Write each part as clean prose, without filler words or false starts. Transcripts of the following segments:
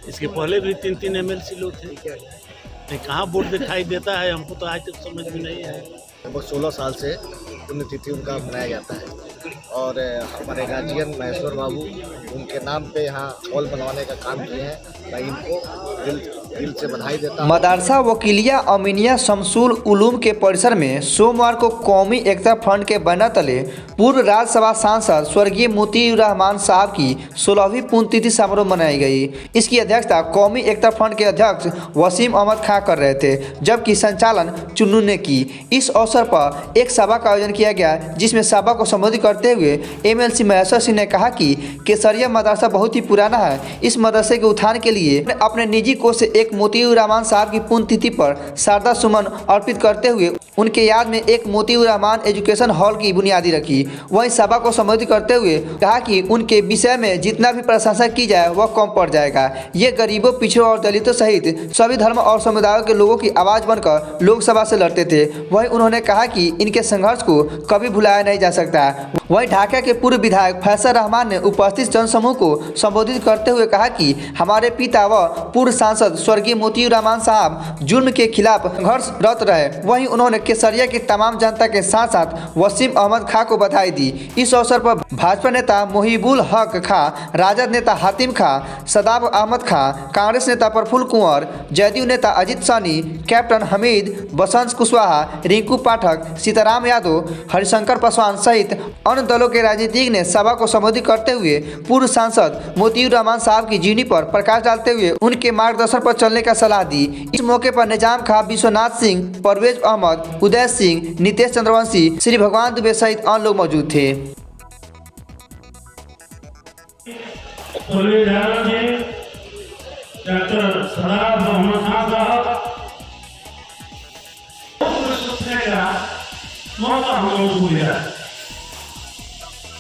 इसके पहले भी 3 MLC लोग थे। नहीं, कहाँ वोट दिखाई देता है हमको तो आज तक समझ में नहीं आया। लगभग 16 साल से पुण्यतिथि उनका मनाया जाता है और हमारे गार्जियन महेश्वर बाबू उनके नाम पे यहाँ हॉल बनवाने का काम किए हैं। मैं इनको दिल से बधाई देता हूँ। मदरसा वकीलिया अमीनिया शमसुल उलूम के परिसर में सोमवार को कौमी एकता फ्रंट के बैनर तले पूर्व राज्यसभा सांसद स्वर्गीय मोतीउर रहमान साहब की 16वीं पुण्यतिथि समारोह मनाई गई। इसकी अध्यक्षता कौमी एकता फ्रंट के अध्यक्ष वसीम अहमद खां कर रहे थे, जबकि संचालन चुन्नू ने की। इस अवसर पर एक सभा का आयोजन किया गया, जिसमें सभा को संबोधित करते हुए MLC महेश्वर सिंह ने कहा कि केसरिया मदरसा बहुत ही पुराना है। इस मदरसे के उत्थान के लिए अपने निजी कोष से एक मोतीउर रहमान साहब की पुण्यतिथि पर श्रद्धा सुमन अर्पित करते हुए उनके याद में एक मोतीउर रहमान एजुकेशन हॉल की बुनियादी रखी। वहीं सभा को संबोधित करते हुए कहा कि उनके विषय में जितना भी प्रशंसा की जाए वह कम पड़ जाएगा। ये गरीबों, पिछड़ों और दलितों सहित सभी धर्म और समुदायों के लोगों की आवाज़ बनकर लोकसभा से लड़ते थे। वहीं उन्होंने कहा कि इनके संघर्ष को कभी भुलाया नहीं जा सकता। वहीं ढाका के पूर्व विधायक फैसल रहमान ने उपस्थित जनसमूह को संबोधित करते हुए कहा कि हमारे पिता व पूर्व सांसद स्वर्गीय मोतीउर रहमान साहब जुल्म के खिलाफ संघर्षरत रहे। वहीं उन्होंने केसरिया की तमाम जनता के साथ साथ वसीम अहमद खां को बधाई दी। इस अवसर पर भाजपा नेता मोहिबुल हक खां, राजद नेता हातिम खां, सदाब अहमद खां, कांग्रेस नेता प्रफुल्ल कुंवर, जदयू नेता अजीत सानी, कैप्टन हमीद, बसंत कुशवाहा, रिंकू पाठक, सीताराम यादव, हरिशंकर पासवान सहित अन्य दलों के राजनीतिज्ञ ने सभा को संबोधित करते हुए पूर्व सांसद मोतीउर रहमान साहब की जीवनी पर प्रकाश डालते हुए उनके मार्गदर्शन पर चलने का सलाह दी। इस मौके पर निजाम खां, विश्वनाथ सिंह, परवेज अहमद, उदय सिंह, नितेश चंद्रवंशी, श्री भगवान दुबे सहित अन्य लोग मौजूद थे।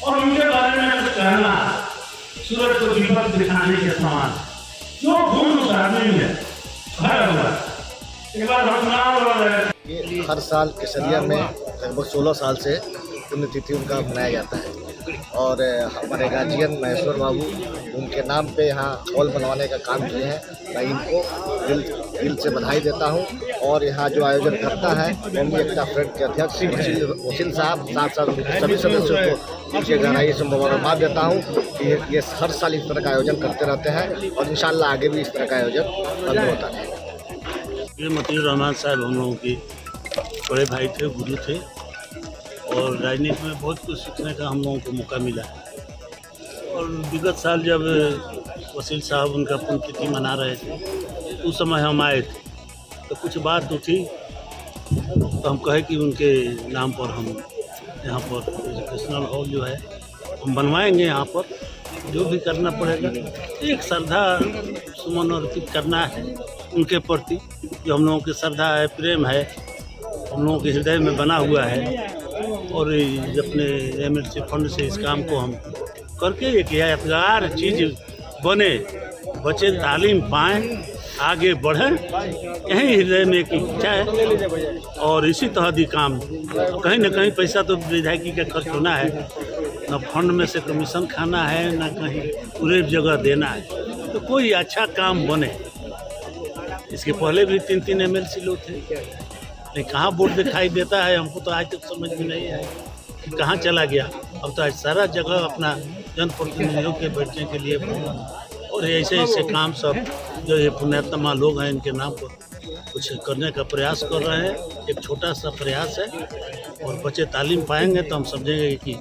और उनके बारे में कुछ कहना सूरज को दीपक दिखाने के समान जो खून उस आदमी में भरा हुआ। एक बार हम ये हर साल केसरिया में लगभग 16 साल से पुण्यतिथि उनका मनाया जाता है और हमारे गार्जियन महेश्वर बाबू उनके नाम पे यहाँ हॉल बनवाने का काम किए हैं। मैं इनको दिल से बधाई देता हूँ और यहाँ जो आयोजन करता है कौमी एकता फ्रंट के अध्यक्ष वसीम साहब, साथ साथ सभी सदस्यों को उनके गहराई से मुबारकबाद देता हूँ कि ये हर साल इस तरह का आयोजन करते रहते हैं और इंशाअल्लाह आगे भी इस तरह का आयोजन बंद होता है। ये मोतीउर रहमान साहब हम लोगों के बड़े भाई थे, गुरु थे और राजनीति में बहुत कुछ सीखने का हम लोगों को मौका मिला। और विगत साल जब वसीम साहब उनका पुण्यतिथि मना रहे थे उस समय हम आए थे, तो कुछ बात उठी तो हम कहे कि उनके नाम पर हम यहाँ पर एजुकेशनल हॉल जो है हम बनवाएंगे। यहाँ पर जो भी करना पड़ेगा, एक श्रद्धा सुमन अर्पित करना है उनके प्रति, जो हम लोगों की श्रद्धा है, प्रेम है, हम लोगों के हृदय में बना हुआ है। और अपने MLC फंड से इस काम को हम करके एक यादगार चीज़ बने, बच्चे तालीम पाएँ, आगे बढ़ें, यही हृदय में एक इच्छा है। और इसी तरह ही काम, कहीं ना कहीं पैसा तो विधायकी का खर्च होना है, न फंड में से कमीशन खाना है, न कहीं पूरे जगह देना है, तो कोई अच्छा काम बने। इसके पहले भी 3 MLC लोग थे। नहीं, कहाँ वोट दिखाई देता है हमको तो आज तक समझ में नहीं आया कि कहाँ चला गया। अब तो आज सारा जगह अपना जनप्रतिनिधियों के बैठने के लिए और ऐसे ऐसे काम सब जो ये पुण्यात्मा लोग हैं इनके नाम पर कुछ करने का प्रयास कर रहे हैं। एक छोटा सा प्रयास है और बच्चे तालीम पाएंगे तो हम समझेंगे कि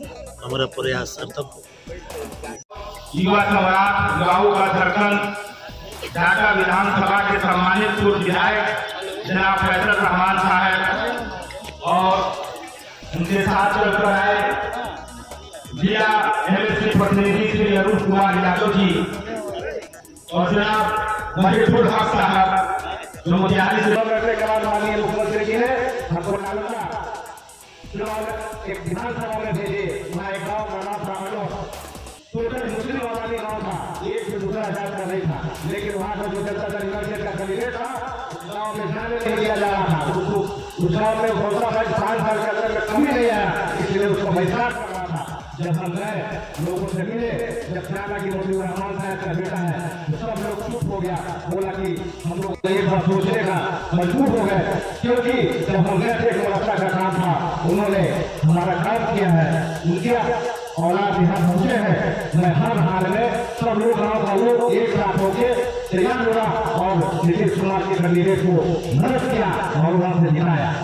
हमारा प्रयास सार्थक हो। युवा सम्राट, युवाओं का धड़कन, ढाका विधानसभा के सम्मानित पूर्व विधायक जनाब फैसल रहमान साहब और उनके साथ चलकर आए जिला MLC प्रतिनिधि श्री अरुण कुमार यादव जी और जनाब मोहिबुल हक साहब जो मोतिहारी से करने के बाद माननीय मुख्यमंत्री जी ने हमको एक विधानसभा में भेजे। वहाँ एक गाँव का नाम था टोटल मुस्लिम आबादी गाँव था, एक से दूसरा जात का नहीं था, लेकिन वहाँ का जो जनता दल यूनाइटेड का कैंडिडेट था गाँव में जाने नहीं दिया जा रहा था। उस गाँव में घोषणा 5 साल के अंदर में कमी नहीं आया, इसलिए उसको बहिष्कार कर रहा था। जब हम गए लोगों से मिले, जब जाना कि मोतियूर रहमान साहब का बेटा है, तो सब लोग चुप हो गया, बोला कि हम लोग एक बार सोचने का मजबूर हो गए, क्योंकि जब हम गए थे गुणवत्ता का काम था, उन्होंने हमारा काम किया है, उनके औलाद यहाँ पहुँचे हैं। मैं हर हाल में सब लोग गाँव का लोग एक साथ होकर तैयार हुआ और नीतीश कुमार के कैंडिडेट को मदद किया और वहाँ से जिताया।